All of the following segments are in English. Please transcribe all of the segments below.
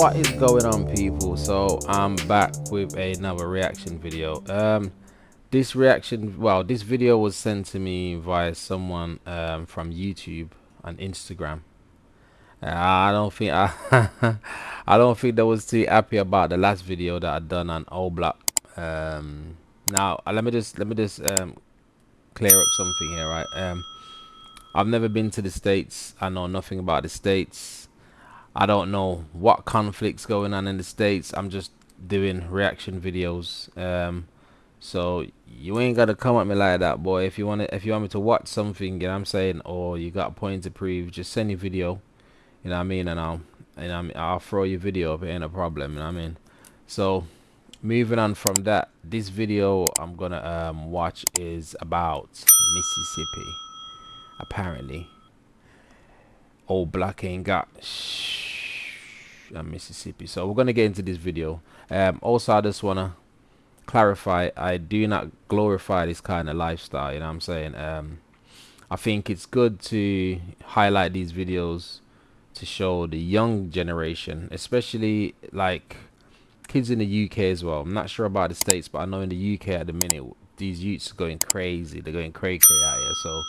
What is going on, people? So I'm back with another reaction video. This video was sent to me via someone from YouTube and Instagram. I don't think I don't think they was too happy about the last video that I done on Old Block. Now let me just clear up something here, right? I've never been to the States. I know nothing about the States. I don't know what conflicts going on in the States. I'm just doing reaction videos. So you ain't gotta come at me like that, boy. If you want me to watch something, you know what I'm saying, or you got a point to prove, just send your video. You know what I mean, and I'll throw your video up. It ain't a problem. You know what I mean. So moving on from that, this video I'm gonna watch is about Mississippi. Apparently, Old Block ain't got Mississippi. So we're gonna get into this video. Also, I just wanna clarify, I do not glorify this kind of lifestyle. You know what I'm saying? I think it's good to highlight these videos to show the young generation, especially like kids in the UK as well. I'm not sure about the States, but I know in the UK at the minute these youths are going crazy. They're going cray cray out here. So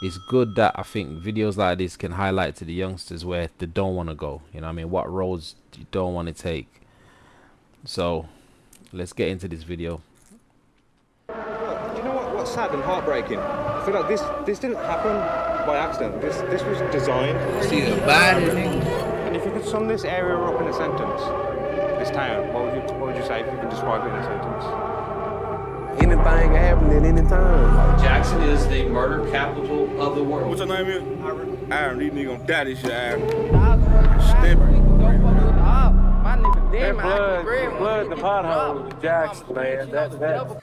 it's good that I think videos like this can highlight to the youngsters where they don't want to go. You know what I mean? What roads you don't want to take. So let's get into this video. Do you know what's sad and heartbreaking? I feel like this didn't happen by accident. This was designed. See the body. And if you could sum this area up in a sentence, this town, what would you say if you could describe it in a sentence? Anything can happen at any time. Jackson is the murder capital of the world. What's your name is? Aaron. These niggas gonna die this shit, Aaron. My nigga dead, man. Blood the pothole, Jackson, man. That.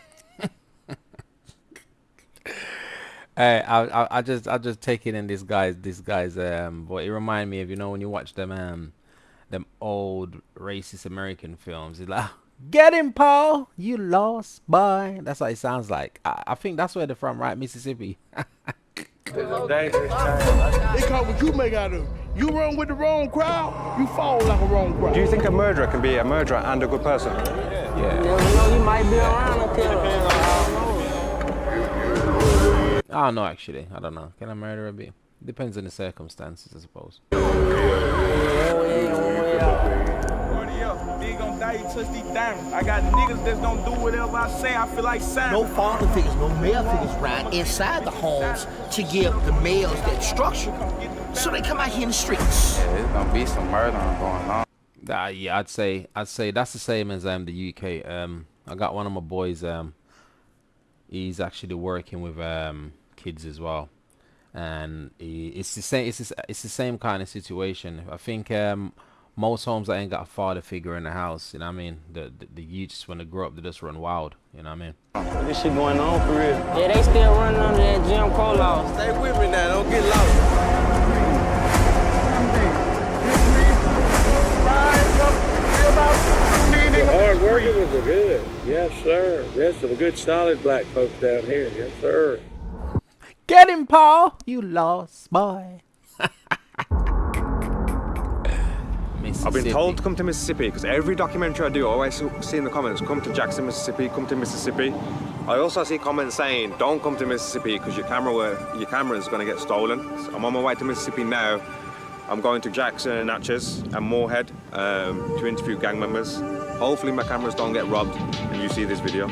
Hey, I just take it in this guy's but it remind me of, you know, when you watch them old racist American films. It's like, get him, Paul, you lost boy. That's what it sounds like. I think that's where they're from, right? Mississippi. Dangerous They call what you make out of. You run with the wrong crowd, you fall like a wrong crowd. Do you think a murderer can be a murderer and a good person? Yeah. You never know, you might be around a killer. I don't know, actually. I don't know. Can a murderer be? Depends on the circumstances, I suppose. I got niggas that's gonna do whatever I say. I feel like Sam. No father figures, no male figures ride inside the homes to give the males that structure, so they come out here in the streets. Yeah, there's gonna be some murdering going on. Yeah, I'd say that's the same as the UK. I got one of my boys. He's actually working with kids as well, and it's the same. It's the same kind of situation. I think most homes that ain't got a father figure in the house, you know what I mean? The youths, when they grow up, they just run wild, you know what I mean? This shit going on for real. Yeah, they still running under that Jim Crow law. Stay with me now, don't get lost. Hard working was a good. Yes, sir. There's some good solid black folks down here. Yes, sir. Get him, Paul, you lost boy. I've been told to come to Mississippi because every documentary I do, I always see in the comments, come to Jackson, Mississippi, come to Mississippi. I also see comments saying, don't come to Mississippi because your camera is going to get stolen. So I'm on my way to Mississippi now. I'm going to Jackson, Natchez and Moorhead to interview gang members. Hopefully my cameras don't get robbed and you see this video.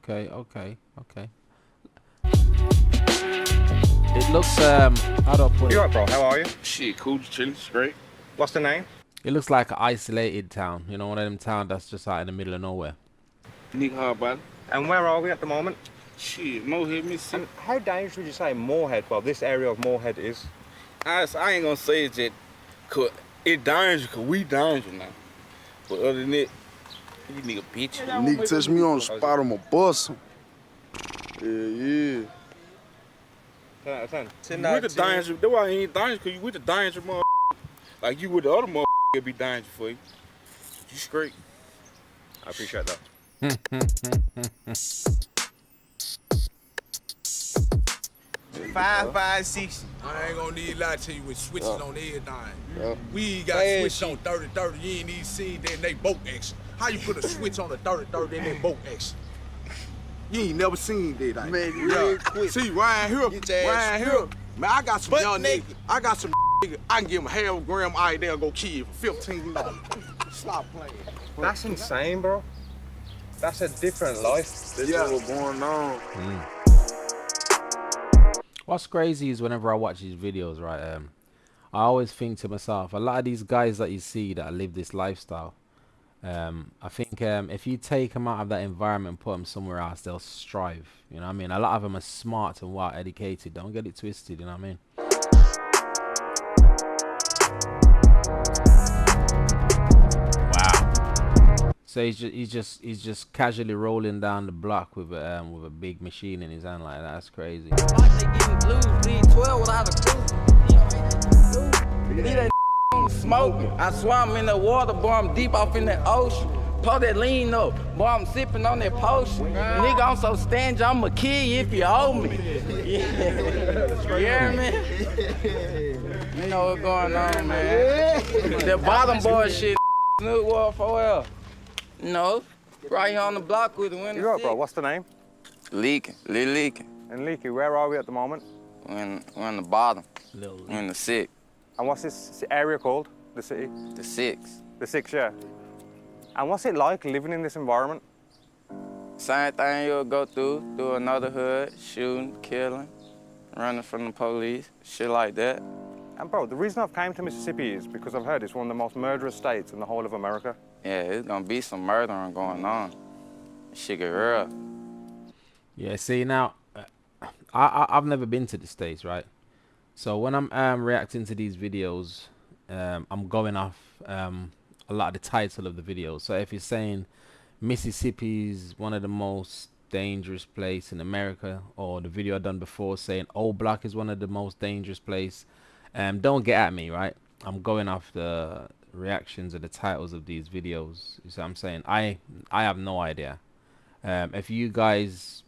Okay. It looks how do I put it? You alright, bro? How are you? Shit, cool, chilling, straight. What's the name? It looks like an isolated town. You know, one of them towns that's just out in the middle of nowhere. Nigga hard body. And where are we at the moment? Shit, Moorhead, Mississippi. How dangerous would you say Moorhead, well, this area of Moorhead is? I ain't gonna say it's just, cause it dangerous, cause we dangerous now. But other than that, you nigga bitch. Nigga touch me on the spot, I'ma bust him. Yeah. 10 out of 10. You with the dangerous, that's why he ain't dangerous, cause you with the dangerous mother. Like you with the other mother, it'd be dangerous for you. You straight. I appreciate that. 5.56. I ain't gonna need to lie to you with switches on everything. We got Hey, switched on 30-30. You ain't even seen that they boat action. How you put a switch on a 30-30 in that boat action? You ain't never seen that. Like, Man, real quick. See, Ryan here, Get your ass Ryan here. stripped. Man, I got some Butt young naked. niggas. I got some niggas. I can give them half a gram out there and go kill you for $15. Stop playing. That's insane, bro. That's a different life. That's what's going on. What's crazy is whenever I watch these videos, right, I always think to myself, a lot of these guys that you see that live this lifestyle, I think if you take them out of that environment and put them somewhere else, they'll strive. You know what I mean? A lot of them are smart and well educated. Don't get it twisted. You know what I mean? Wow. So he's just casually rolling down the block with a big machine in his hand like that. That's crazy. Like they getting blues, bleed 12 without a clue. Leave that smoking. I swam in the water, boy, I'm deep off in the ocean. Pull that lean up, boy, I'm sipping on that potion. Nigga, I'm so stingy, I'ma kill you if you owe me. Yeah. You hear me? You know what's going on, man. The bottom boy shit, Snoop Wolf, OL. No, right here on the block with the window. You up, bro? What's the name? Leaking, leaking. And Leaky, where are we at the moment? We're in the bottom. We're in the 6. And what's this area called? The city? The 6. The 6, yeah. And what's it like living in this environment? Same thing you'll go through another hood, shooting, killing, running from the police, shit like that. And bro, the reason I've came to Mississippi is because I've heard it's one of the most murderous states in the whole of America. Yeah, it's gonna be some murdering going on. Shit get real. Yeah, see now, I've never been to the States, right? So when I'm reacting to these videos, I'm going off a lot of the title of the videos. So if you're saying Mississippi's one of the most dangerous place in America, or the video I done before saying Old Block is one of the most dangerous place, don't get at me, right? I'm going off the reactions of the titles of these videos. You see what I'm saying? I have no idea. If you guys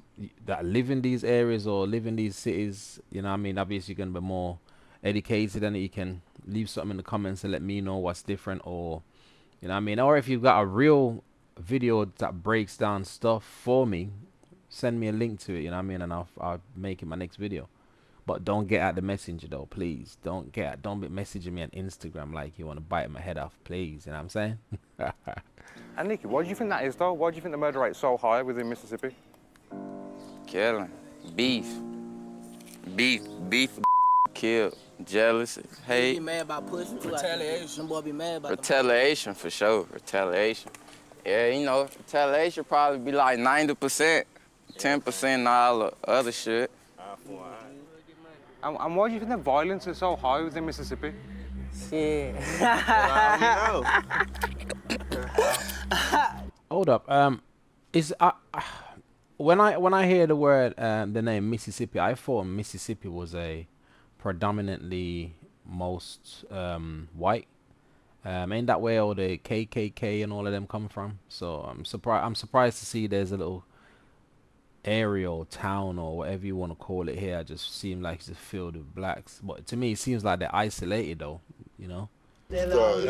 that live in these areas or live in these cities, you know what I mean, obviously you're gonna be more educated, and you can leave something in the comments and let me know what's different, or you know what I mean, or if you've got a real video that breaks down stuff for me, send me a link to it, you know what I mean, and I'll make it my next video. But don't get at the messenger though, please. Don't be messaging me on Instagram like you want to bite my head off, please. You know what I'm saying? And Nikki, why do you think that is though? Why do you think the murder rate's so high within Mississippi? Killing, beef, kill, jealousy, hate. Be mad about pussy. Retaliation. Some boy be mad about retaliation for sure. Retaliation. Yeah, you know, retaliation probably be like 90%, 10% all the other shit. And why do you think the violence is so high within Mississippi? shit. Hold up. When I hear the word the name Mississippi, I thought Mississippi was a predominantly most white. Ain't that where all the KKK and all of them come from? So I'm surprised to see there's a little area or town or whatever you want to call it here. It just seems like it's filled with blacks. But to me, it seems like they're isolated though. You know. It started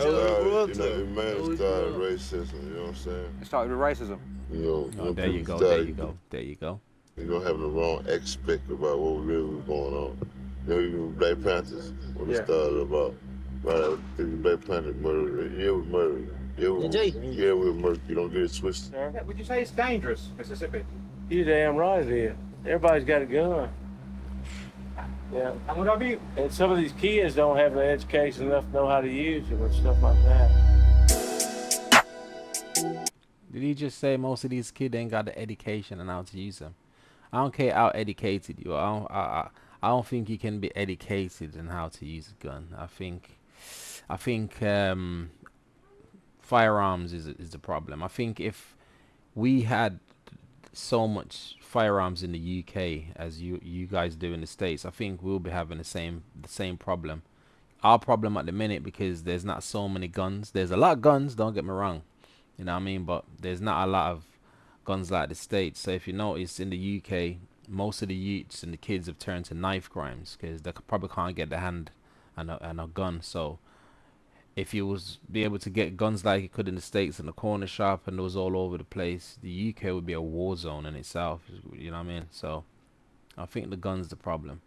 racism. You know what I'm saying? It started with racism. You know, there you go. There you go. There you go. You're gonna have the wrong aspect about what really was going on. You know, even Black Panthers, when it started about, right after the Black Panther murder, yeah, we murdered. Yeah, we murdered. You don't get it twisted. Would you say it's dangerous, Mississippi? You damn right it is. Everybody's got a gun. Yeah. And would I be? And some of these kids don't have the education enough to know how to use it and stuff like that. Did he just say most of these kids ain't got the education and how to use them? I don't care how educated you are. I don't think you can be educated in how to use a gun. I think firearms is the problem. I think if we had so much firearms in the UK as you guys do in the States, I think we'll be having the same problem. Our problem at the minute, because there's not so many guns. There's a lot of guns, don't get me wrong, you know what I mean, but there's not a lot of guns like the States. So if you notice in the UK, most of the youths and the kids have turned to knife crimes because they probably can't get their hand on a gun. So if you was be able to get guns like you could in the States in the corner shop and those all over the place, the UK would be a war zone in itself. You know what I mean? So I think the gun's the problem.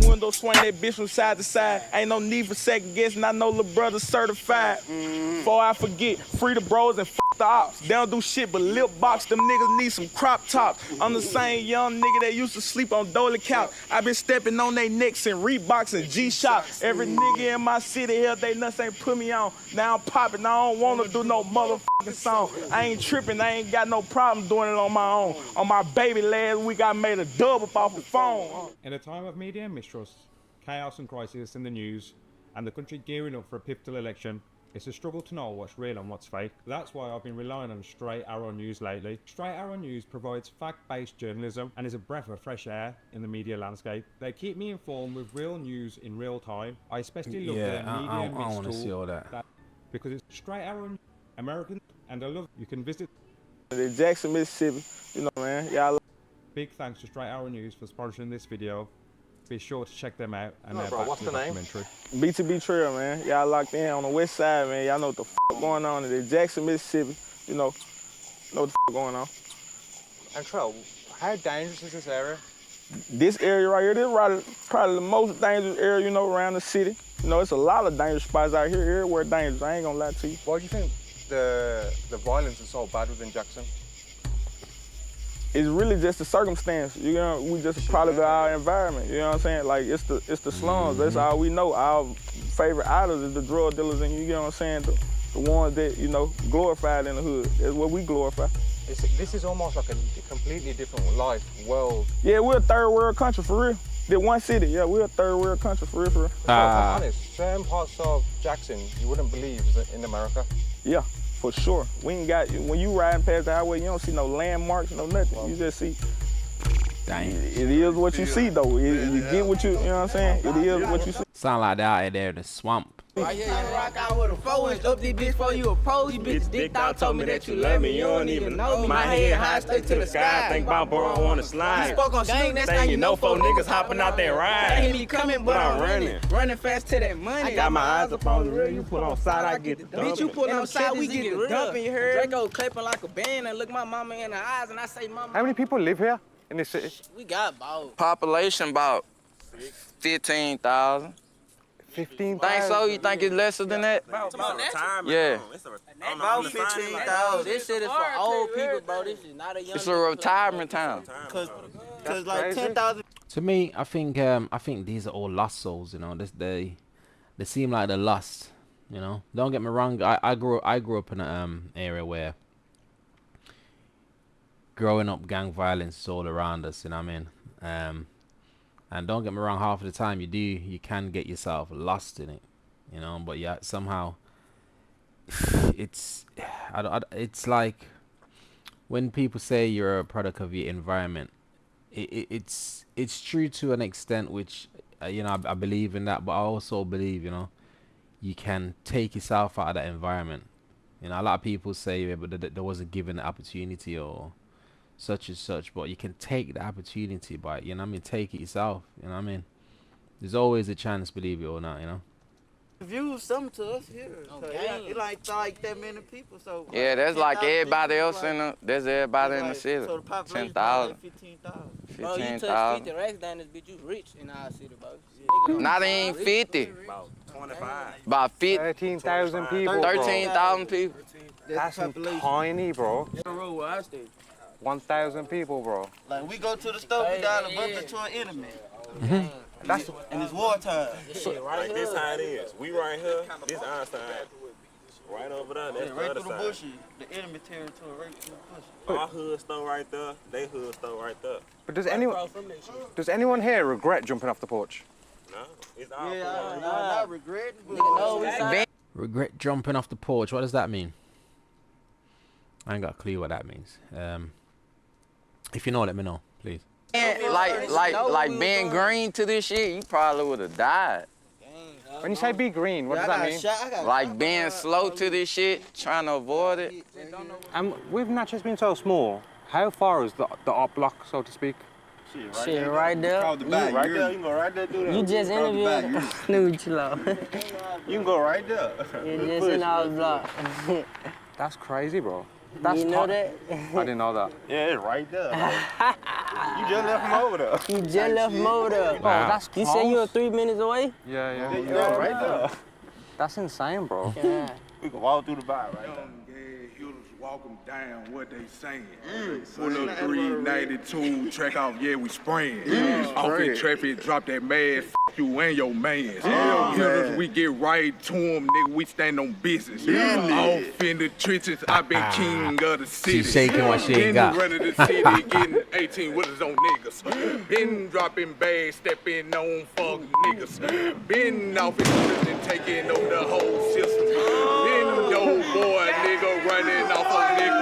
Window, swing that bitch from side to side. Ain't no need for second guessing. I know little brother certified. Before I forget, free the bros and fuck the ops. They don't do shit but lip box. Them niggas need some crop tops. I'm the same young nigga that used to sleep on Dolly couch. I been stepping on they necks and Reeboks and G-Shock. Every nigga in my city here, they nuts ain't put me on. Now I'm popping. I don't wanna do no motherfucking song. I ain't tripping. I ain't got no problem doing it on my own. On my baby last week, I made a dub up off the phone. In a time of media mistrust, chaos and crisis in the news, and the country gearing up for a pivotal election, it's a struggle to know what's real and what's fake. That's why I've been relying on Straight Arrow News lately. Straight Arrow News provides fact-based journalism and is a breath of fresh air in the media landscape. They keep me informed with real news in real time. I especially love their media mix want to see all that. Because it's Straight Arrow News, American, and I love it. You can visit Jackson, Mississippi. You know, man, y'all. Big thanks to Straight Arrow News for sponsoring this video. Be sure to check them out and bro, what's the name? B2B Trail, man. Y'all locked in on the west side, man. Y'all know what the f going on in Jackson, Mississippi. You know what the f going on. And Trail, how dangerous is this area? This area right here, this is probably the most dangerous area, you know, around the city. You know, it's a lot of dangerous spots out here. Everywhere dangerous. I ain't gonna lie to you. Why do you think the violence is so bad within Jackson? It's really just the circumstance. You know, we just a product of our environment. You know what I'm saying? Like it's the slums. That's all we know. Our favorite idols is the drug dealers, and you know what I'm saying? The ones that you know glorified in the hood. That's what we glorify. This is almost like a completely different world. Yeah, we're a third world country for real. Did one city? Yeah, we're a third world country for real. For real. I'm honest. Certain parts of Jackson you wouldn't believe is in America. Yeah. For sure. We ain't got, when you riding past the highway, you don't see no landmarks, no nothing. You just see, dang. It is what you see though. You get what you know what I'm saying? It is what you see. Sound like that out there in the swamp. Right here, you rock out with a 4-inch up this bitch before you approach. You bitch dicked out, told me that you love me, you don't even know me. My head high, straight to the sky. Think about bro, I wanna slide. You spoke on Snoop, next thing you know, 4 niggas hopping out that ride. Ain't me coming, but I'm running fast to that money. I got my eyes up on the real, you put on side, I get the dumping. Bitch, you put on side, we get the dumping, you heard? Draco clapping like a band and look my mama in the eyes and I say, mama. How many people live here in this city? We got about. Population about 15,000. 15,000. Think so? You think it's lesser than that? Yeah. About 15,000. This shit is for old people, bro. This is not a young. It's a retirement town. Cause like 10,000. To me, I think these are all lost souls. You know, they seem like they're lost. You know, don't get me wrong. I grew up in an area where growing up, gang violence is all around us. You know what I mean? And don't get me wrong, half of the time you can get yourself lost in it, you know. But yeah, somehow it's like when people say you're a product of your environment, it's true to an extent, which you know, I believe in that, but I also believe, you know, you can take yourself out of that environment. You know, a lot of people say, yeah, but there wasn't given the opportunity or such and such, but you can take the opportunity by, you know what I mean, take it yourself, you know what I mean. There's always a chance, believe it or not, you know. Views something to us here. Okay. It like that many people, so yeah, that's like everybody else in the, there's everybody in the city. So the population 10,000. 15,000. 15,000. Bro, you touch 50 racks down this bitch, you rich in our city, bro. Not even 50. About 25. About 50. 13,000 people. 13,000 people. That's tiny, bro. 1,000 people, bro. Like we go to the store, we dial a bumper to an enemy. That's and it's wartime. Like this how it is. We right here, this our side. Right over there, that's right the through other the side. bushes, the enemy territory right through the bushes. Our hood store right there, they hood store right there. But does anyone here regret jumping off the porch? No, it's our fault. Not regretting. Regret jumping off the porch. What does that mean? I ain't got a clue what that means. If you know, let me know, please. Like being green to this shit, you probably would have died. When you say be green, what does that mean? Like being slow to this shit, trying to avoid it. And with Natchez being so small, how far is the op block, so to speak? Shit, right there. Right there, you can go right there, do that. You just interviewed. No, chill out. You can go right there. You just in our block. That's crazy, bro. That's you know that? I didn't know that. Yeah, it's right there. You just left him over there. You just left him over there. Wow. Oh, that's You close. said you were 3 minutes away? Yeah. Yeah, right there. That's insane, bro. Yeah. We can walk through the bar right there. Walk them down, what they saying. Pull up 392, track off, yeah, we spraying. Off in traffic, drop that mask, f you and your mans. Hitters, we get right to them, nigga, we stand on business. Off in the trenches, I been king of the city. She's shaking what she ain't got. Been running the city, getting 18 wheelers on niggas. Been dropping bags, stepping on fuck niggas. Been off in prison, taking over the whole system. Been yo boy, nigga, running off on niggas.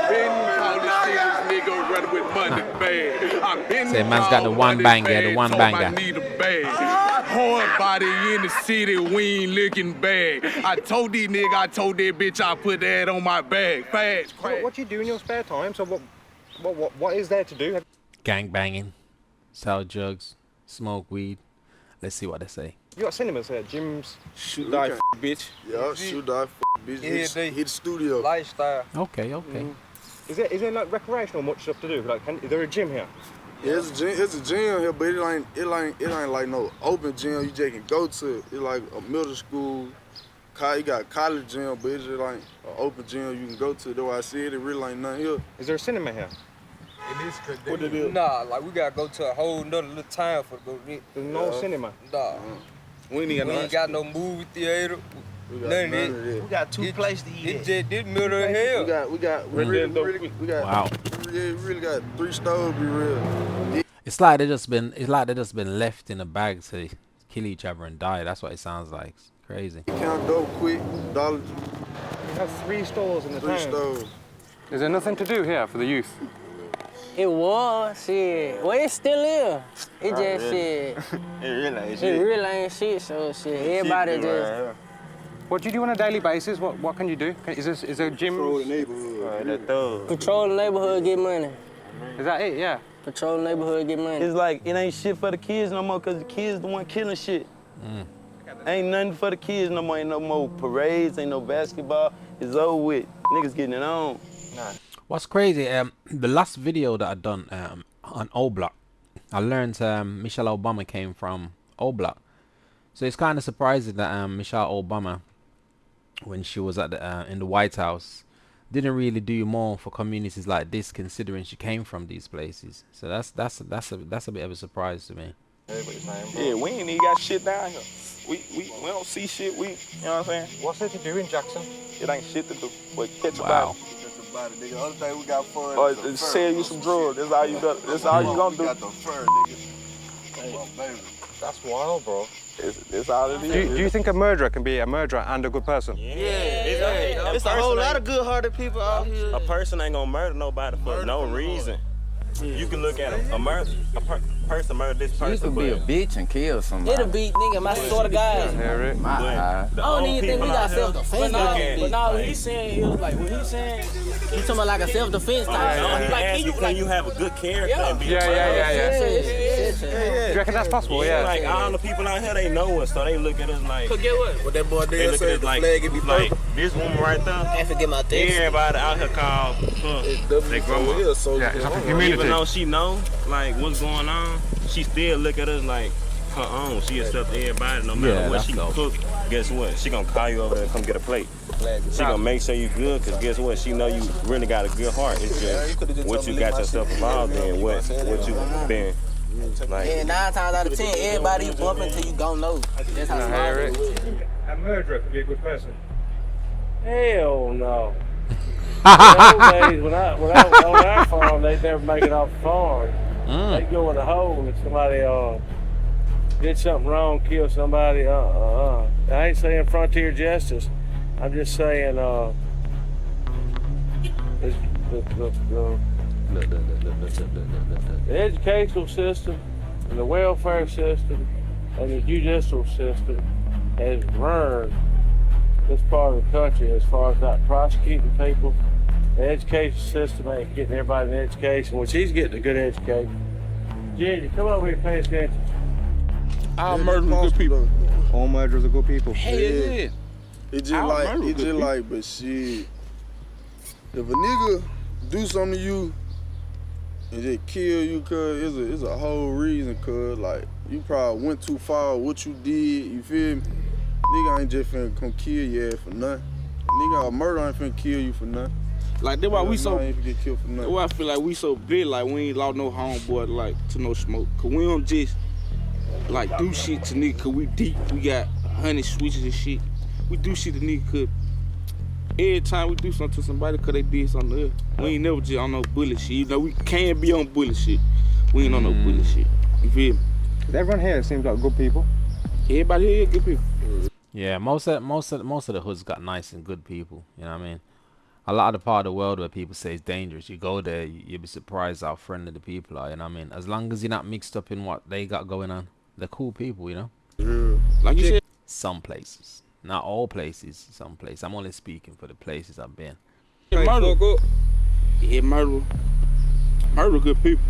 Been all the shit, nigga, running with money bag. I been Say man's got the one banger, the one banger. I need a bag. Hard body in the city, we ain't looking bad. I told these nigga, I told that bitch I put that on my bag. Fast, crack. What do you do in your spare time? So what is there to do? Gang banging, sell drugs, smoke weed. Let's see what they say. You got cinemas here, gyms. Shoot die, bitch. Yeah, shoot die, bitch. Hit the studio. Lifestyle. Okay. Is there like recreational much stuff to do? Like, is there a gym here? Yeah, it's a gym here, but it ain't like no open gym you just can go to. It's like a middle school. You got college gym, but it's just like an open gym you can go to. That's why I see it really ain't nothing here. Is there a cinema here? What it is? Nah, like we gotta go to a whole nother little town for the movie. There's no cinema. Nah. We ain't got no movie theater. None of it. We got two places to eat. It just this middle of hell. We got Wow. really got 3 stores. Be real. It's like they just been left in a bag to kill each other and die. That's what it sounds like. It's crazy. Count dope quick, Dollar. We have 3 stores in the 3 town. stores. Is there nothing to do here for the youth? It was, shit. Well, it still is. It just, shit. It really ain't shit, so shit. Everybody just... What do you do on a daily basis? What can you do? Is there a gym? Control the neighborhood. Control the neighborhood, get money. Is that it? Yeah. Control the neighborhood, get money. It's like, it ain't shit for the kids no more, because the kids the one killing shit. Ain't nothing for the kids no more. Ain't no more parades, ain't no basketball. It's over with. Niggas getting it on. What's crazy? The last video that I done on O Block, I learned Michelle Obama came from O Block. So it's kind of surprising that Michelle Obama, when she was at the in the White House, didn't really do more for communities like this, considering she came from these places. So that's a bit of a surprise to me. Yeah, we ain't even got shit down here. We don't see shit. You know what I'm saying? What's there to do in Jackson? It ain't shit to do but catch a Wow. body. The only thing we got for Or sell you some drugs. That's all you got. That's all you gonna do. got the fur, nigga. Come on, baby. That's wild, bro. It's all it is. Do you think a murderer can be a murderer and a good person? It's a whole lot of good-hearted people out here. A person ain't gonna murder nobody for no reason. You can look at a person murder this person. You could be a bitch and kill somebody. It'll be, nigga, my sort of guy. I don't even think we got self-defense. But no, he's saying, it was like, what he's saying, he's talking about like a self-defense type. Can you have a good character and be Do you reckon that's possible? Yeah. Like all the people out here, they know us, so they look at us like. So get what? What that boy They did look say, at us the like, flag be purple. this woman right there. I forget my thing. Everybody out here called their grandma. Yeah, it's like a community. Even though she know like what's going on, she still look at us like her own. She accept everybody no matter what she cook. Guess what? She gonna call you over there and come get a plate. She gonna make sure you good, cause guess what? She know you really got a good heart. It's just what you got yourself involved in, what you been like. And 9 times out of 10, everybody you bump into, you gon' know. That's how smart it is. A murderer could be a good person. Hell no. In the old days, when I on our farm, they'd never make it off the farm. They'd go in the hole if somebody did something wrong, kill somebody. I ain't saying frontier justice. I'm just saying the educational system and the welfare system and the judicial system has learned this part of the country as far as not prosecuting people. The education system ain't getting everybody an education, which he's getting a good education. Jenny, come over here and pay attention. All murderers are good people. All murderers are good people. Hell yeah. It's just like, but shit. If a nigga do something to you and just kill you, cuz it's a whole reason, cuz like you probably went too far with what you did, you feel me? Nigga ain't just finna come kill your ass for nothing. Nigga, a murder ain't finna kill you for nothing. Like that's why we so. Ain't finna get killed for nothing. That's why I feel like we so big, like we ain't lost no homeboy like to no smoke. Cause we don't just like do shit to nigga cause we deep. We got 100 switches and shit. We do shit to nigga cause every time we do something to somebody cause they did something to us. We ain't never just on no bullet shit. You know, we can't be on bullet shit. We ain't on no bullet shit. You feel me? Everyone here seems like good people. Everybody here good people. Yeah, most of the hoods got nice and good people. You know what I mean? A lot of the part of the world where people say it's dangerous, you go there, you'll be surprised how friendly the people are. You know what I mean? As long as you're not mixed up in what they got going on, they're cool people. You know? Yeah. Like you said, some places, not all places. Some places. I'm only speaking for the places I've been. Murder. Yeah, murder. Murder good people.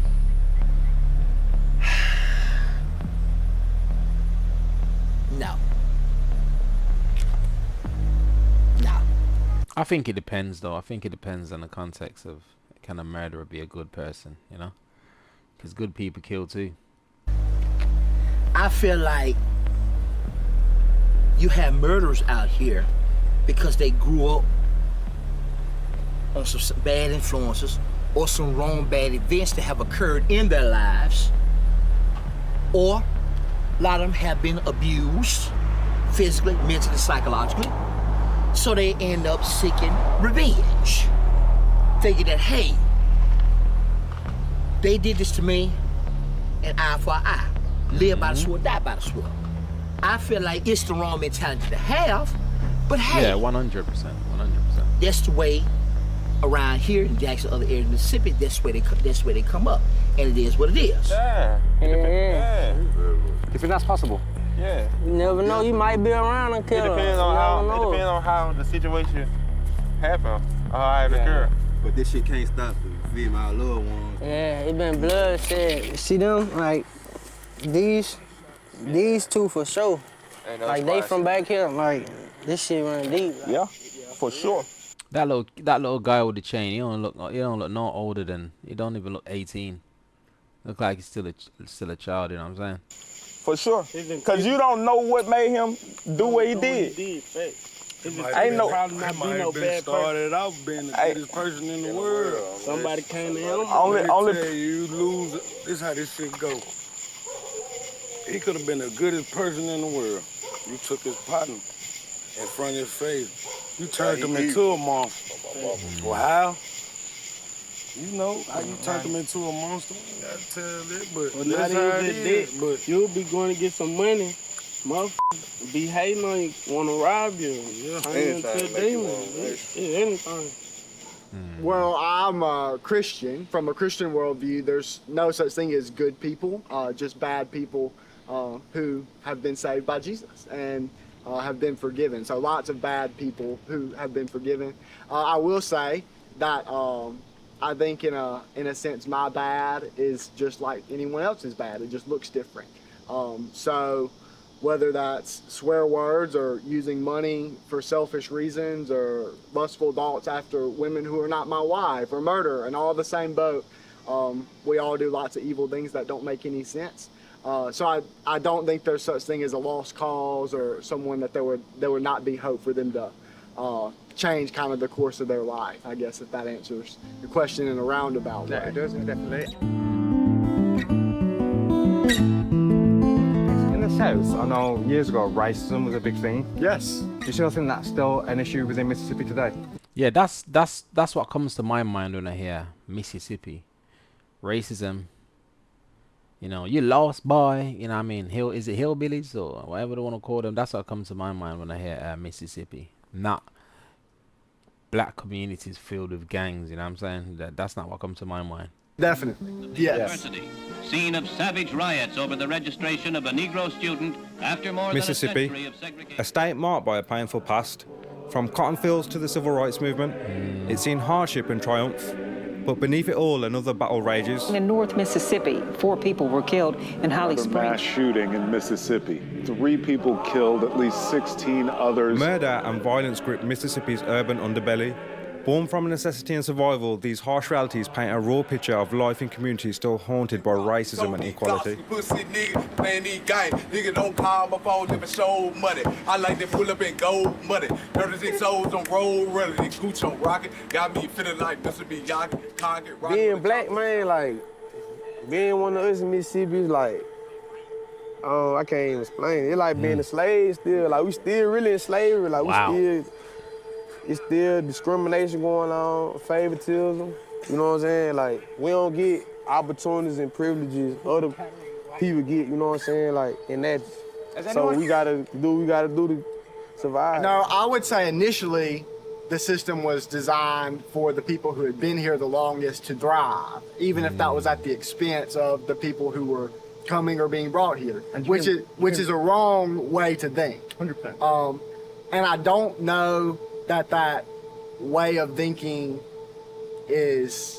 No. I think it depends, though. I think it depends on the context of can a murderer be a good person, you know? Because good people kill too. I feel like you have murderers out here because they grew up on some bad influences or some wrong bad events that have occurred in their lives, or a lot of them have been abused physically, mentally, psychologically. So they end up seeking revenge. Thinking that, hey, they did this to me, an eye for an eye. Live by the sword, die by the sword. I feel like it's the wrong mentality to have, but hey. Yeah, 100%, 100%. That's the way around here in Jackson, other areas of Mississippi, that's where they come up. And it is what it is. Yeah. You think that's possible? Yeah. You never know, you might be around and kill It depends on how the situation happened, how it occurred. But this shit can't stop you feel my loved ones. Yeah, it been bloodshed. See them? Like these two for sure. Like they from back here, like this shit run deep. Like. Yeah, for sure. That little guy with the chain, he don't look no older than, he don't even look 18. Look like he's still a child, you know what I'm saying? For sure. Because you don't know what made him do what he did. Ain't no probably not be no bad started out being the greatest person in the world. Somebody came to him. Only you lose. This is how this shit go. He could have been the goodest person in the world. You took his partner in front of his face. You turned him into a monster. Well, how? You know how you turned him into a monster. You gotta tell it, but that's how it is. But you'll be going to get some money. Motherfucker be hating on you, want to rob you. Yeah. Turn you into a demon. Anything. Well, I'm a Christian. From a Christian worldview, there's no such thing as good people, just bad people who have been saved by Jesus and have been forgiven. So lots of bad people who have been forgiven. I will say that I think in a sense my bad is just like anyone else's bad. It just looks different. So whether that's swear words or using money for selfish reasons or lustful thoughts after women who are not my wife or murder and all the same boat, we all do lots of evil things that don't make any sense. So I don't think there's such thing as a lost cause or someone that there would not be hope for them to change kind of the course of their life. I guess if that answers your question in a roundabout way. Yeah, it does, definitely. In the South, I know years ago racism was a big thing. Yes. Do you still think that's still an issue within Mississippi today? Yeah, that's what comes to my mind when I hear Mississippi. Racism. You know, you lost boy, you know what I mean? Is it hillbillies or whatever they want to call them? That's what comes to my mind when I hear Mississippi. Not black communities filled with gangs, you know what I'm saying? That's not what comes to my mind. Definitely. Yes. Scene of savage riots over the registration of a Negro student Mississippi, a state marked by a painful past. From cotton fields to the civil rights movement, it's seen hardship and triumph. But beneath it all, another battle rages. In North Mississippi, 4 people were killed in Holly Springs. Mass shooting in Mississippi. 3 people killed, at least 16 others. Murder and violence grip Mississippi's urban underbelly. Born from necessity and survival, these harsh realities paint a raw picture of life in communities still haunted by racism and inequality. Pussy nigga playing these games. Nigga don't call my phone, never show money. I like to pull up in gold money. 36 souls on roll running, they Gucci on rocket. Got me feeling like this would be Yankee, Concord, rocket. Being black, man, like, being one of us in Mississippi is like, oh, I can't even explain it. It's like being a slave still. Like, we still really in slavery. Like, it's still discrimination going on, favoritism. You know what I'm saying? Like, we don't get opportunities and privileges other people get, you know what I'm saying? Like, and that, so we gotta do what we gotta do to survive. No, I would say initially the system was designed for the people who had been here the longest to thrive, even if that was at the expense of the people who were coming or being brought here, which is a wrong way to think. 100%. And I don't know that way of thinking is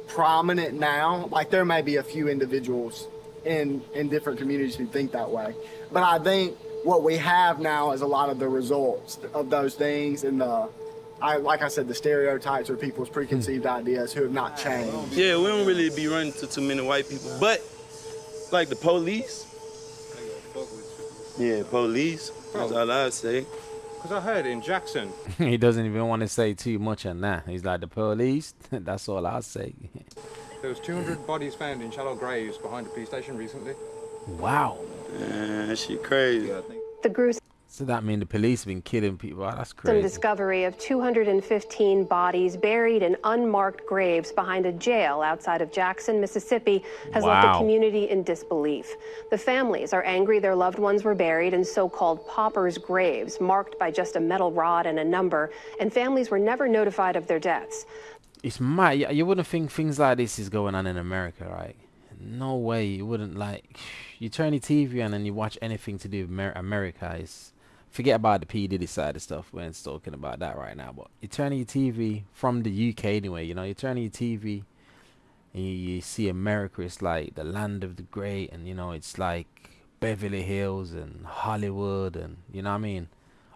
prominent now. Like, there may be a few individuals in different communities who think that way, but I think what we have now is a lot of the results of those things, and like I said, the stereotypes or people's preconceived ideas who have not changed. Yeah, we don't really be running to too many white people, but like the police. Yeah, police. That's all I'd say. Because I heard in Jackson. He doesn't even want to say too much on that. He's like, the police. That's all I'll say. There was 200 bodies found in shallow graves behind a police station recently. Wow. That shit crazy. The gruesome So that means the police have been killing people. Wow, that's crazy. discovery of 215 bodies buried in unmarked graves behind a jail outside of Jackson, Mississippi, has left the community in disbelief. The families are angry their loved ones were buried in so-called paupers' graves, marked by just a metal rod and a number, and families were never notified of their deaths. It's mad. You wouldn't think things like this is going on in America, right? No way. You wouldn't, like, you turn your TV on and you watch anything to do with America. It's, forget about the P. Diddy side of stuff. We're not talking about that right now. But you turn your TV from the UK anyway, you know, you turn your TV and you see America. It's like the land of the great, and, you know, it's like Beverly Hills and Hollywood, and, you know what I mean?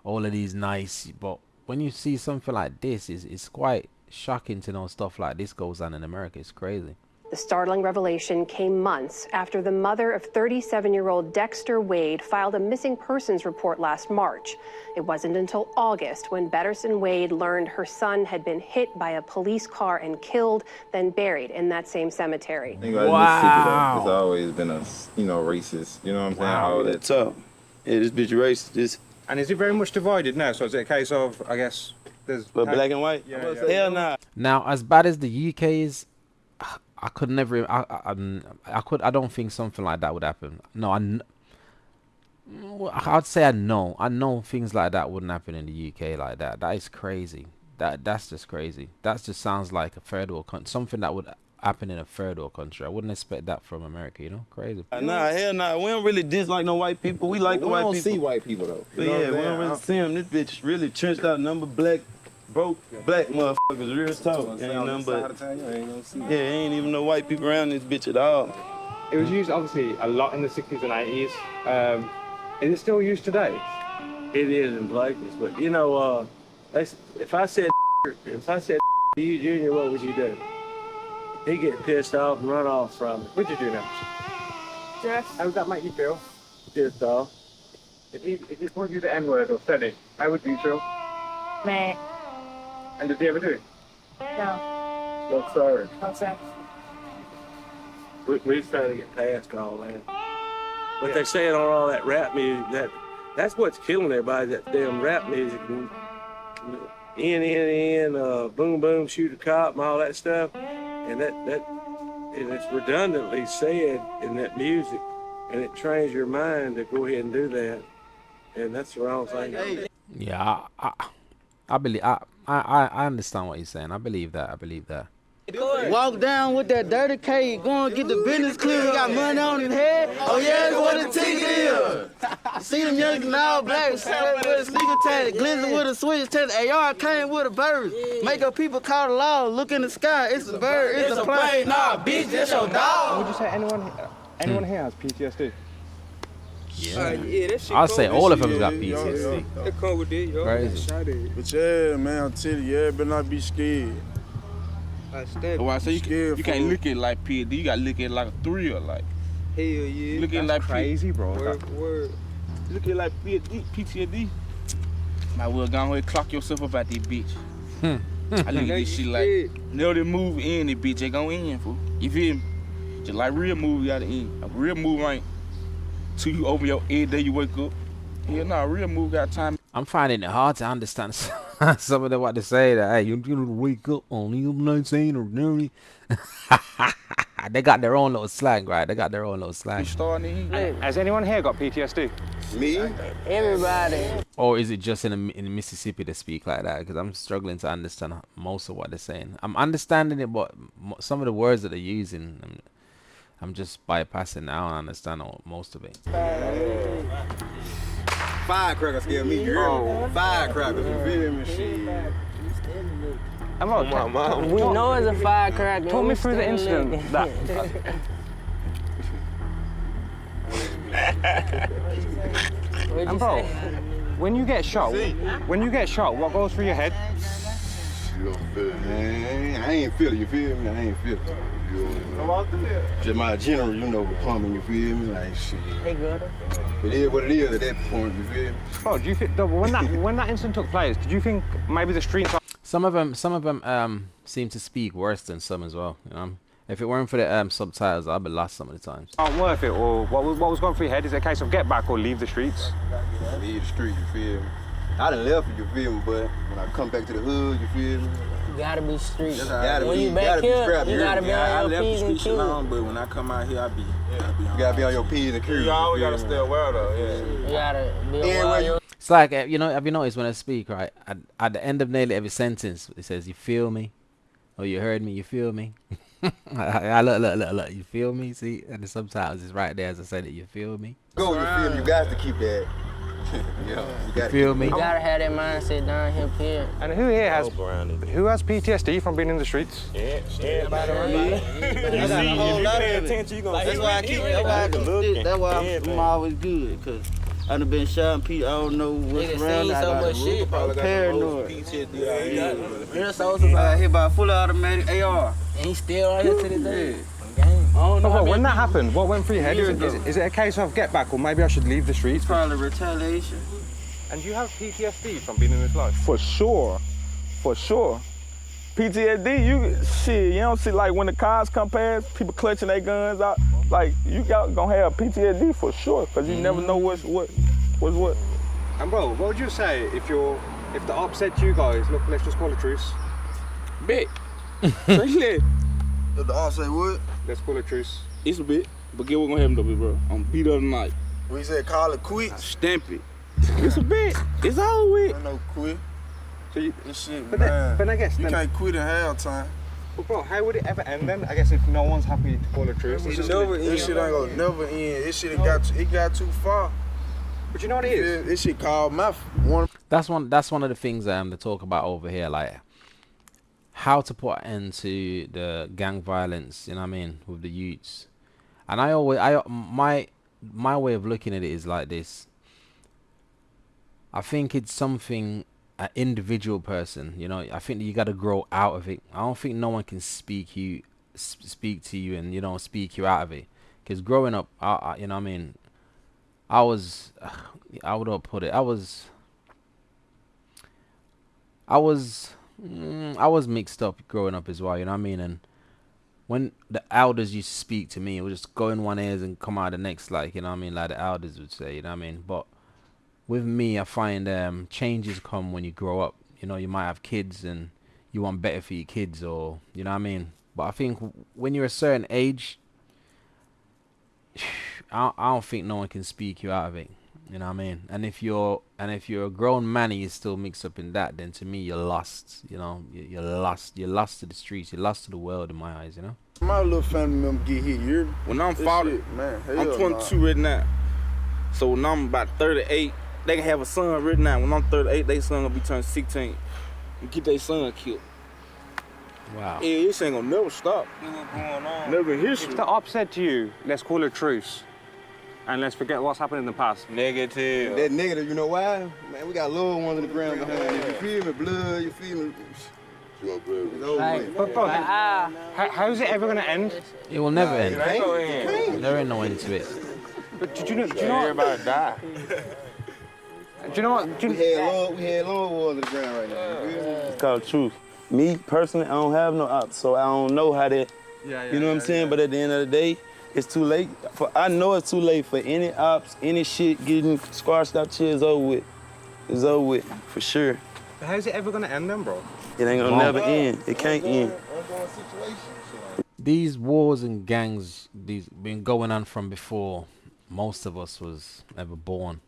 All of these nice, but when you see something like this, it's quite shocking to know stuff like this goes on in America. It's crazy. The startling revelation came months after the mother of 37-year-old Dexter Wade filed a missing persons report last March. It wasn't until August when Betterson Wade learned her son had been hit by a police car and killed, then buried in that same cemetery. Wow. It's always been a, racist, you know what I'm saying? All that tough. Yeah, this bitch racist. And is it very much divided now? So is it a case of, I guess, there's... But black and white? Yeah. Hell nah. Now, as bad as the UK is, I could never. I don't think something like that would happen. No, I'd say I know. I know things like that wouldn't happen in the UK like that. That is crazy. That's just crazy. That just sounds like a third world country. Something that would happen in a third world country. I wouldn't expect that from America. You know, crazy. Nah, hell nah. We don't really dislike no white people. We like the white people. We don't see white people though. But yeah, we don't really see them. This bitch really trenched out number black. Broke black motherfuckers, real talk. Ain't nothing but, ain't even no white people around this bitch at all. It was used obviously a lot in the 60s and 80s. Is it still used today? It is in places, but if I said to you, Junior, what would you do? He'd get pissed off and run off from it. What'd you do now? Jess, how would that make you feel? Pissed off. If he called you the N-word or said it, how would you feel? Meh. And did he ever do it? No. No, sir. What's that? We're trying to get past all that. What they're saying on all that rap music, that's what's killing everybody, that damn rap music. Boom, boom, shoot a cop and all that stuff. And and it's redundantly said in that music. And it trains your mind to go ahead and do that. And that's the wrong thing. Yeah, I believe. I understand what you're saying. I believe that. Walk down with that dirty cake, go and get the business clear. He got money on his head. Oh yeah, that's what the ticket is. See them youngsters in all black, with a sneaker tag, glizzy with a switch tag. AR came with a bird. Make up people call the law. Look in the sky, it's a bird, it's a plane. Nah, bitch, that's your dog. Would you say anyone here has PTSD? Yeah. That shit I'll say all of them Yeah, got yeah, PTSD. That come with it, yo. Crazy. But yeah, man, I'm telling you, yeah, better not be scared. Well, I say you can't look at it like PTSD. You gotta look at it like a thrill, like. Hell yeah. Look at it like crazy, bro. Word. Look at it like PTSD. Might well go ahead and clock yourself up at this bitch. I look at this shit like, know the movie end, this bitch ain't gonna end, fool. You feel me? Just like real movie gotta end. A real movie ain't till you open your every day you wake up. Yeah, nah, a real movie got time. I'm finding it hard to understand some of them what they say that hey, you're gonna wake up on the 19 or nearly. They got their own little slang, right? They got their own little slang. Has anyone here got PTSD? Me? Everybody. Or is it just in Mississippi they speak like that? Because I'm struggling to understand most of what they're saying. I'm understanding it, but some of the words that they're using, I'm just bypassing. I don't understand most of it. Firecrackers scare me, you hear me? Firecrackers, you feel me? Shit. We know it's a firecracker. Talk me through the incident. And bro, when you get shot, what goes through your head? You don't feel it, man. I ain't feel it, you feel me? I ain't feel it. Just my general, you know, pumping, you feel me? Like shit. Hey, good. It is what it is at that point, you feel me? Bro, do you think when that incident took place, did you think maybe the streets? Some of them seem to speak worse than some as well. You know? If it weren't for the subtitles, I'd be lost some of the times. Aren't worth it, or what was going through your head? Is it a case of get back or leave the streets? Leave the street, you feel me? I done left it, you feel me? But when I come back to the hood, you feel me? You gotta be street. When you back here, you gotta be on your P's and Q's. But when I come out here, I be you gotta be on your P's and Q's. You always gotta stay aware though, yeah. You gotta be aware. It's like, you know, have you noticed when I speak, right? At the end of nearly every sentence, it says, you feel me? Or you heard me, you feel me? Look, you feel me? See? And the subtitles is right there as I said it, you feel me? Go, you feel me? You got to keep that. You feel me? You gotta have that mindset down here. And who here has PTSD from being in the streets? Yeah, everybody You see, if you pay attention, you gonna see. That's why I keep. That's why I'm always good, cause I done been shot and people, I don't know what's around. So much shit, bro. Paranoid. I got hit by a fully automatic AR. And he still right here to this day. When that happened, what went through your head? Is it a case of get back, or maybe I should leave the streets? Probably retaliation. And do you have PTSD from being in this life? For sure. PTSD, you don't see like when the cars come past, people clutching their guns out. Like you gonna have PTSD for sure, cause you never know what's what. And bro, what would you say if the op said to you guys, look, let's just call a truce? Bet. If the op say what? Let's call a truce. It's a bit, but get what's gonna happen to me, bro. I'm beat up tonight. We said call it quit. Stamp it. It's a bit. It's all with. Ain't no quit. So you, this shit, but man. Then I guess you can't quit in halftime. Well, bro, how would it ever end then? I guess if no one's happy to call a truce. This shit ain't gonna never end. This shit got too far. But you know what it is? This shit called my one. That's one of the things they talk about over here, like how to put an end to the gang violence. You know what I mean, with the youths. And my way of looking at it is like this. I think it's something an individual person, you know. I think that you got to grow out of it. I don't think no one can speak to you and, you know, speak you out of it. Because growing up, you know what I mean, I was mixed up growing up as well, you know what I mean. And when the elders used to speak to me, it would just go in one ear and come out the next, like, you know what I mean, like the elders would say, you know what I mean. But with me, I find changes come when you grow up. You know, you might have kids and you want better for your kids, or, you know what I mean. But I think when you're a certain age, I don't think no one can speak you out of it. You know what I mean? And if you're a grown man and you're still mixed up in that, then to me you're lost. You know, you're lost. You're lost to the streets. You're lost to the world in my eyes. You know. My little family member get hit. You hear me? When I'm 40, man, I'm 22 right now. So when I'm about 38, they can have a son right now. When I'm 38, their son gonna be turning 16 and get their son killed. Wow. Yeah, this ain't gonna never stop. Going on. Never in history. If the op said to you, let's call a truce, and let's forget what's happened in the past. Negative. That negative, you know why? Man, we got little ones in the ground behind you. You feel me? Blood, you feel me? But bro, how's it ever gonna end? It will never end. There ain't no end to it. But do you know? Everybody die. Do you know what? We had long wars in the ground right now. It's called truth. Me personally, I don't have no ops, so I don't know how that. You know what I'm saying? But at the end of the day, it's too late. I know it's too late for any ops, any shit getting squashed out. Shit is over with. It's over with for sure. But how's it ever gonna end then, bro? It ain't gonna never end. It can't end. These wars and gangs, these been going on from before most of us was ever born.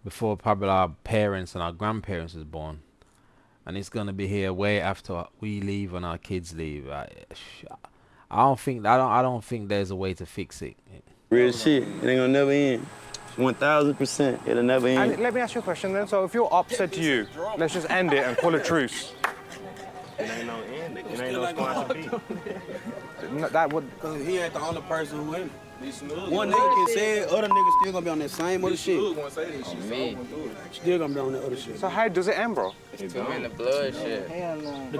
Before probably our parents and our grandparents was born. And it's gonna be here way after we leave and our kids leave. I don't think there's a way to fix it. Real shit. It ain't gonna never end. 1000%. It'll never end. And let me ask you a question then. So if your op said to you, let's just end it and call a truce. It ain't no end. It ain't no squash That would. Cause he ain't the only person who in it. One nigga can say it, other niggas still gonna be on that same other shit. Still gonna be on that other shit. So how does it end, bro? It's in the blood shit. The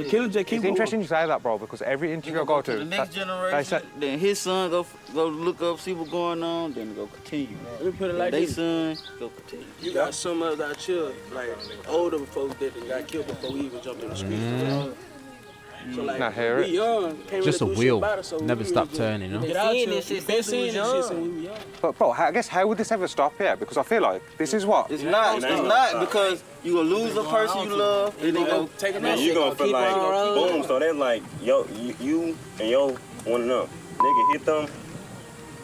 killing just keep. It's interesting you say that, bro, because every interview I go to, the next generation, then his son go look up, see what's going on, then go continue. Let me put it like they this. son go continue. You got some of our children, like older folks that got killed before we even jumped in the street. So like, Not hear it. we young, can't Just really a do wheel, shit about it, so never we stop just turning, you know. Get out here, been seeing this shit since we were young. But bro, I guess how would this ever stop here? Because I feel like this is what. It's not because you will lose a person you love, and then go take Man, you gonna feel like boom. So that's like yo, you and yo one another. Nigga hit them.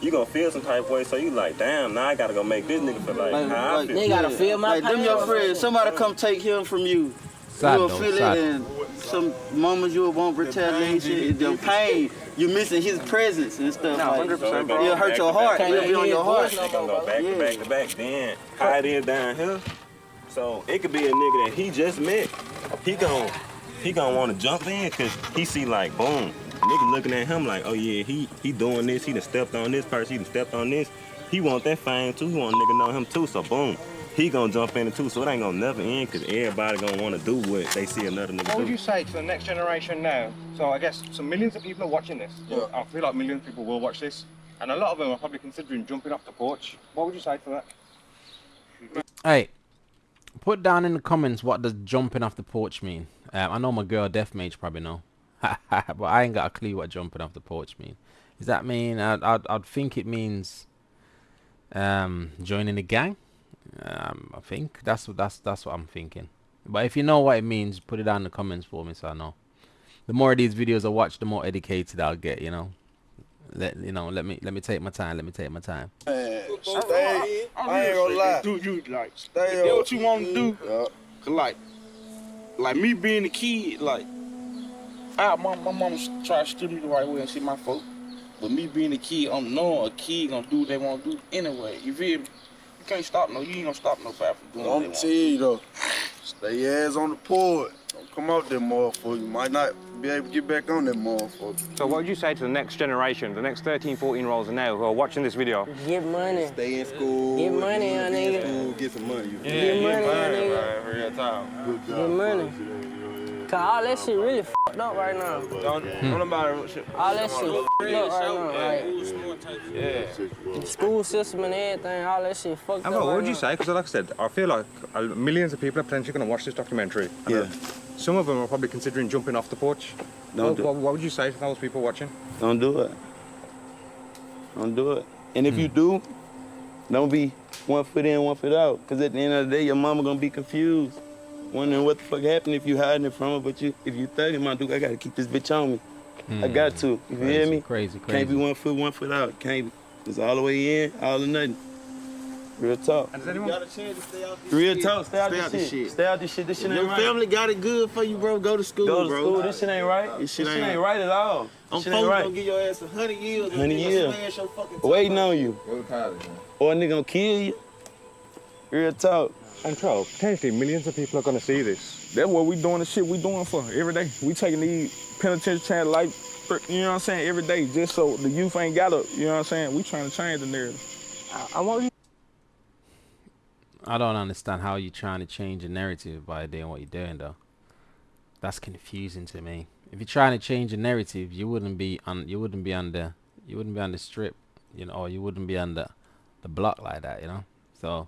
You gonna feel some type of way, so you like, damn, now I gotta go make this nigga feel like how I feel. They gotta feel my pain. Like them your friends, somebody come take him from you. Sad You'll though, feel sad. it, and some moments you won't retaliation. The pain, you're missing his presence and stuff. No, like 100%, bro. It'll hurt your heart. It'll be on your heart. They gonna go back to back to back. Then how it is down here. So it could be a nigga that he just met. He gonna want to jump in because he see like boom, nigga looking at him like, oh yeah, he doing this. He done stepped on this person. He done stepped on this. He want that fame too. He want a nigga know him too. So boom. He gonna jump in it too, so it ain't gonna never end because everybody gonna want to do what they see another nigga What would do. you say to the next generation now? So I guess some millions of people are watching this. Yeah. I feel like millions of people will watch this, and a lot of them are probably considering jumping off the porch. What would you say to that? Hey, put down in the comments what does jumping off the porch mean. I know my girl Deathmage probably know, but I ain't got a clue what jumping off the porch mean. Does that mean I'd think it means joining the gang? I think that's what I'm thinking. But if you know what it means, put it down in the comments for me so I know. The more of these videos I watch, the more educated I'll get. You know, let me take my time. Let me take my time. Stay. I ain't gonna lie. Do you like stay? That's what you want to do. Yeah. Cause like me being a kid, like my mama try to steer me the right way and see my folk. But me being a kid, I'm knowing a kid gonna do what they want to do anyway. You feel me? You can't stop you ain't gonna stop nobody from doing what they want. I'm telling you though, stay your ass on the porch. Don't come out there, motherfucker. You might not be able to get back on that motherfucker. So what would you say to the next generation, the next 13, 14-year-olds now who are watching this video? Get money. Stay in school. Get money, young nigga. Get some money. Get money, young nigga. Real time. Good job. Get money. Cause all that shit really f***ed up right now. All that shit f***ed up right now. Yeah. The school system and everything, all that shit fucked up. What would you say? Because like I said, I feel like millions of people are potentially going to watch this documentary. Yeah. Some of them are probably considering jumping off the porch. What would you say to those people watching? Don't do it. Don't do it. And if you do, don't be 1 foot in, 1 foot out. Because at the end of the day, your mama going to be confused. Wondering what the fuck happened if you hiding it from her, but if you 30, my dude, I gotta keep this bitch on me. I got to. You hear me? Crazy. Can't be 1 foot out. Can't be. It's all the way in, all or nothing. Real talk. And does anyone... You got a chance to stay out this Real shit. talk, stay out this shit. Stay out this shit. This shit ain't Your right. family got it good for you, bro. Go to school, Go to bro. school. This shit ain't right. This shit ain't right at all. I'm This shit ain't right. gonna give your ass 100 years. 100 years. Smash your fucking Waiting on you. Or a nigga gonna kill you. Real talk. And 12, potentially millions of people are gonna see this. That's what we doing the shit we doing for every day. We taking these penitentiary channel life, you know what I'm saying, every day, just so the youth ain't gotta, you know what I'm saying? We trying to change the narrative. I don't understand how you're trying to change the narrative by doing what you're doing, though. That's confusing to me. If you're trying to change the narrative, you wouldn't be on the strip, you know, or you wouldn't be on the block like that, you know. So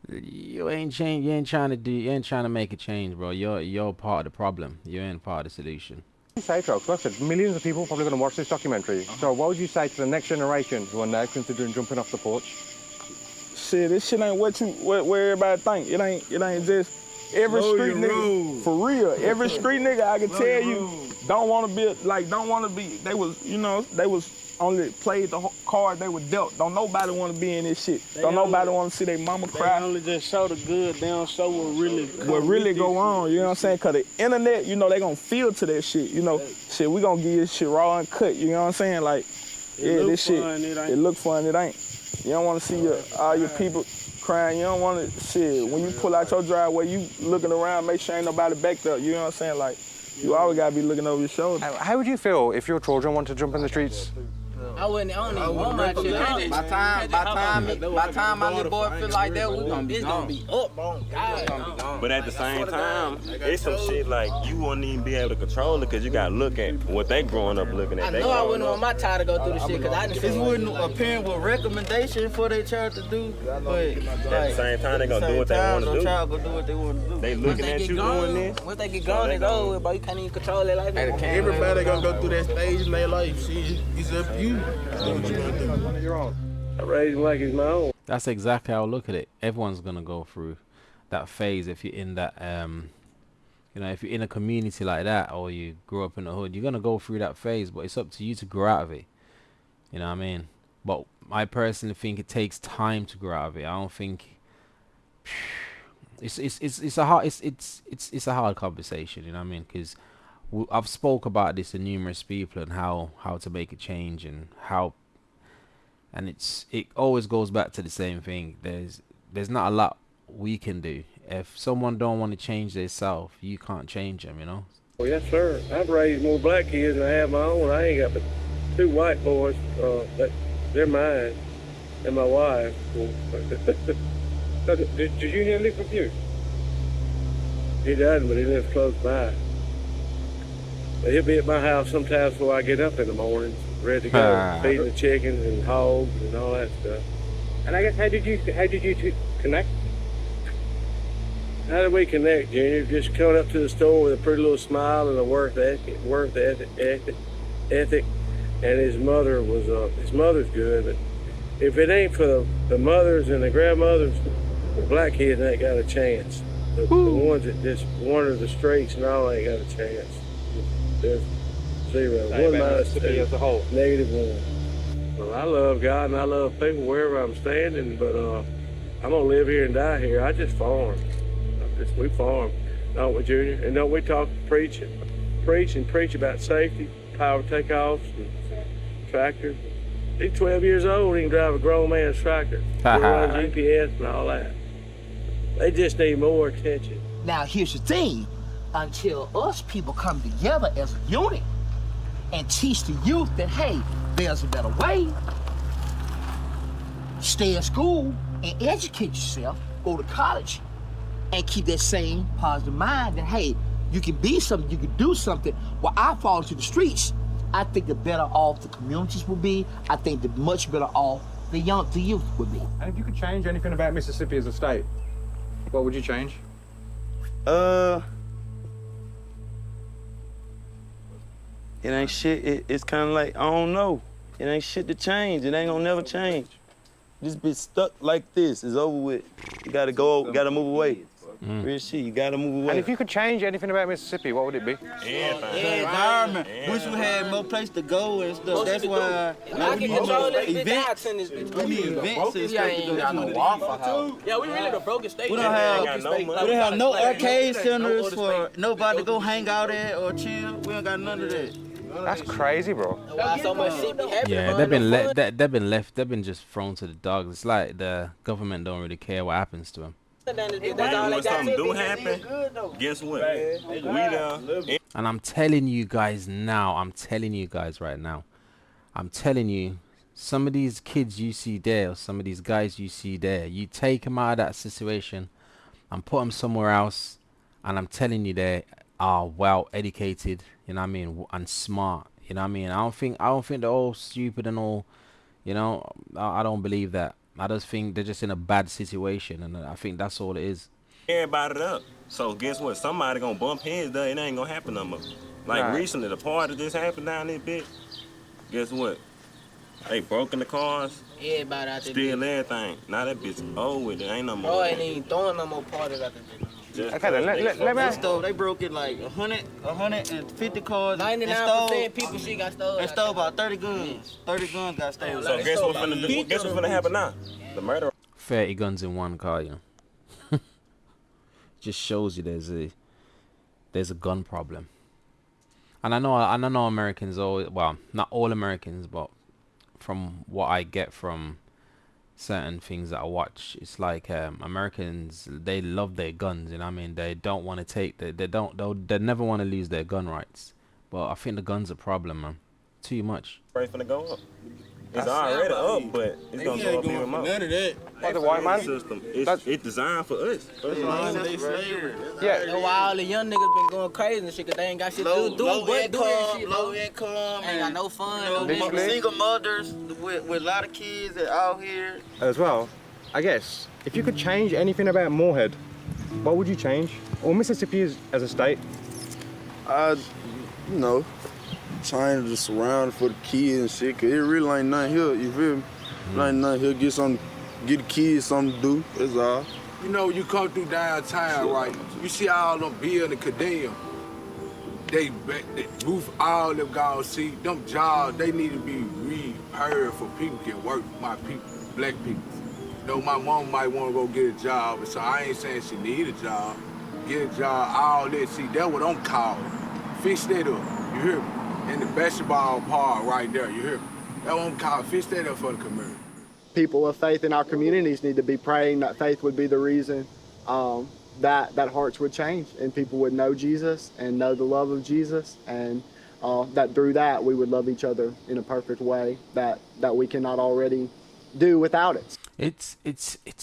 you ain't trying to make a change, bro. You're part of the problem. You ain't part of the solution. What would you say, Trox? Like I said, millions of people are probably going to watch this documentary. So what would you say to the next generation who are now considering jumping off the porch? Shit, this shit ain't what everybody think. It ain't just every street nigga. For real, every street nigga I can tell you don't want to be. They was only played the card they were dealt. Don't nobody want to be in this shit. Don't nobody want to see their mama cry. They only just show the good. They don't show what really go on. You know what I'm saying? Cause the internet, you know, they gonna feel to that shit. You know, shit, we gonna give this shit raw and cut. You know what I'm saying? Like, yeah, this shit, it look fun, it ain't. You don't want to see all your people crying. You don't want to, shit, when you pull out your driveway, you looking around, make sure ain't nobody back there. You know what I'm saying? Like, you always got to be looking over your shoulder. How would you feel if your children want to jump in the streets? I don't even want my shit. By time my little boy feel like that, it's gonna be up on God. But at the same time, it's some shit like you won't even be able to control it because you gotta look at what they growing up looking at. I know I wouldn't want my child to go through the shit because I just wouldn't a parent with recommendation for their child to do, but at the same time they gonna do what they want to do. Child gonna do what they want to do. They looking at you doing this. Once they get gone, it's over, but you can't even control it like that. Everybody gonna go through that stage in their life. Shit, it's up to you. Do what you gonna do. I raise him like he's my own. That's exactly how I look at it. Everyone's gonna go through that phase if you're in that you know, if you're in a community like that or you grew up in the hood, you're gonna go through that phase, but it's up to you to grow out of it. You know what I mean? But I personally think it takes time to grow out of it. I don't think it's a hard conversation, you know what I mean? Because I've spoke about this to numerous people and how to make a change and how, and it always goes back to the same thing. There's not a lot we can do. If someone don't want to change themselves, you can't change them, you know. Well, yes, sir. I've raised more black kids than I have my own. I ain't got but 2 white boys. They're mine and my wife. So did Junior live with you? He doesn't, but he lives close by. But he'll be at my house sometimes before I get up in the morning, ready to go, feeding the chickens and hogs and all that stuff. And I guess how did you two connect? How did we connect, Junior? Just coming up to the store with a pretty little smile and a work ethic. And his mother's good, but if it ain't for the mothers and the grandmothers, the black kids ain't got a chance. The ones that just wander the streets and all ain't got a chance. There's 0. 1 minus 2. As a whole. -1. Well, I love God and I love people wherever I'm standing, but I'm gonna live here and die here. I just farm. We farm, don't we, Junior? And don't we preach about safety, power takeoffs, and tractors. He's 12 years old. He can drive a grown man's tractor. Run GPS and all that. They just need more attention. Now here's the thing. Until us people come together as a unit and teach the youth that, hey, there's a better way. Stay in school and educate yourself, go to college, and keep that same positive mind that, hey, you can be something, you can do something. While I fall into the streets, I think the better off the communities will be. I think the much better off the youth will be. And if you could change anything about Mississippi as a state, what would you change? It ain't shit. It's kind of like, I don't know. It ain't shit to change. It ain't gonna never change. This bitch stuck like this. It's over with. You gotta go. Gotta move away. Real shit, you gotta move away. And if you could change anything about Mississippi, what would it be? Environment. Wish we had more place to go and stuff. That's why I we can need control more this bitch. events. We need events and stuff to go to. Yeah, we really the brokest state. We don't have no arcade centers for nobody to go hang out at or chill. We don't got none of that. That's crazy, bro. Yeah, they've been just thrown to the dogs. It's like the government don't really care what happens to them. When something do happen, guess what? We there. And I'm telling you guys now, I'm telling you guys right now, I'm telling you, some of these kids you see there, or some of these guys you see there, you take them out of that situation and put them somewhere else, and I'm telling you they are well educated, you know what I mean, and smart, you know what I mean. I don't think they're all stupid and all, you know. I don't believe that. I just think they're just in a bad situation, and I think that's all it is. Everybody up. So guess what? Somebody gonna bump heads there. It ain't gonna happen no more. Like recently, the party just happened down this bitch. Guess what? They broke in the cars. Everybody out there. Steal everything. Now that bitch old with it. Ain't no more. Bro, ain't even throwing no more parties out there. Okay, then let me. They broke it like 150 cars. 99% people shit got stolen. They stole about 30 guns. 30 guns got stolen. So guess what's finna happen now? The murder. 30 guns in one car, you know. Just shows you there's a gun problem. And I know Americans always, well, not all Americans, but from what I get from certain things that I watch, it's like Americans, they love their guns, you know what I mean. They don't want to take they never want to lose their gun rights. But I think the gun's a problem, man. Too much. Price finna go up. It's already up, but it's gonna go up even more. None of that. What, the white man system? It's designed for us. Yeah. That's why all the young niggas been going crazy and shit, cause they ain't got shit to do. Low income, ain't got no fun. Single mothers with a lot of kids that out here. As well, I guess, if you could change anything about Moorhead, what would you change? Or Mississippi as a state? You know, trying to surround for the kids and shit, cause it really ain't nothing here, you feel me? Ain't nothing here, get the kids something to do, that's all. You know, you come through downtown, right? You see all them buildings condemned. They roof all them guys, see, them jobs, they need to be repaired for people can work, my people, black people. You know, my mom might want to go get a job, so I ain't saying she need a job. Get a job, all that, see, that's what I'm calling. Fix that up, you hear me? In the basketball park right there, you hear me? That's what I'm calling, fix that up for the community. People of faith in our communities need to be praying that faith would be the reason that hearts would change and people would know Jesus and know the love of Jesus, and that through that we would love each other in a perfect way that we cannot already do without it. It's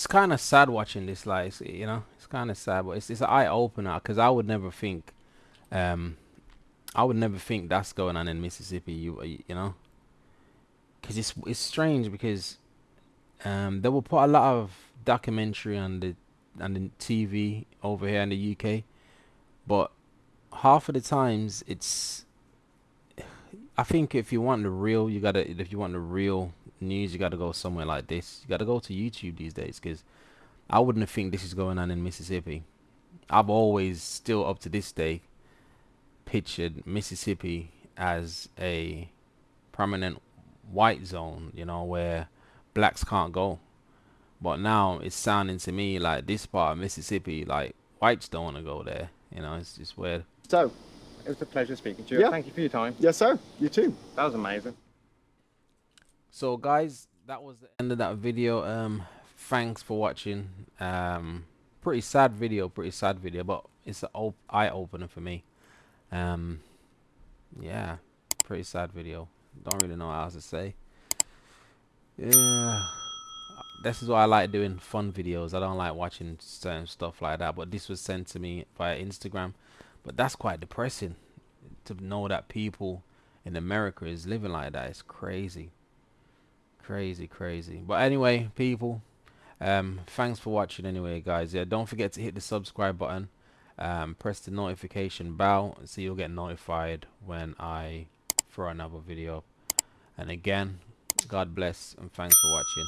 kind of sad watching this, like, you know, it's kind of sad, but it's an eye opener, because I would never think that's going on in Mississippi, you know, because it's strange, because they will put a lot of documentary on the TV over here in the UK, but half of the times I think if you want the real news, you gotta go somewhere like this. You gotta go to YouTube these days, because I wouldn't think this is going on in Mississippi. I've always, still up to this day, pictured Mississippi as a permanent white zone, you know, where blacks can't go. But now it's sounding to me like this part of Mississippi, like, whites don't want to go there. You know, it's just weird. So, it was a pleasure speaking to you. Yeah. Thank you for your time. Yes, sir. You too. That was amazing. So, guys, that was the end of that video. Thanks for watching. Pretty sad video, but it's an eye-opener for me. Yeah, pretty sad video. Don't really know what else to say. Yeah, this is why I like doing fun videos. I don't like watching certain stuff like that, but this was sent to me via Instagram. But that's quite depressing to know that people in America is living like that. It's crazy, crazy. But anyway, people, thanks for watching anyway, guys. Yeah, don't forget to hit the subscribe button, press the notification bell so you'll get notified when I throw another video up. And again, God bless and thanks for watching.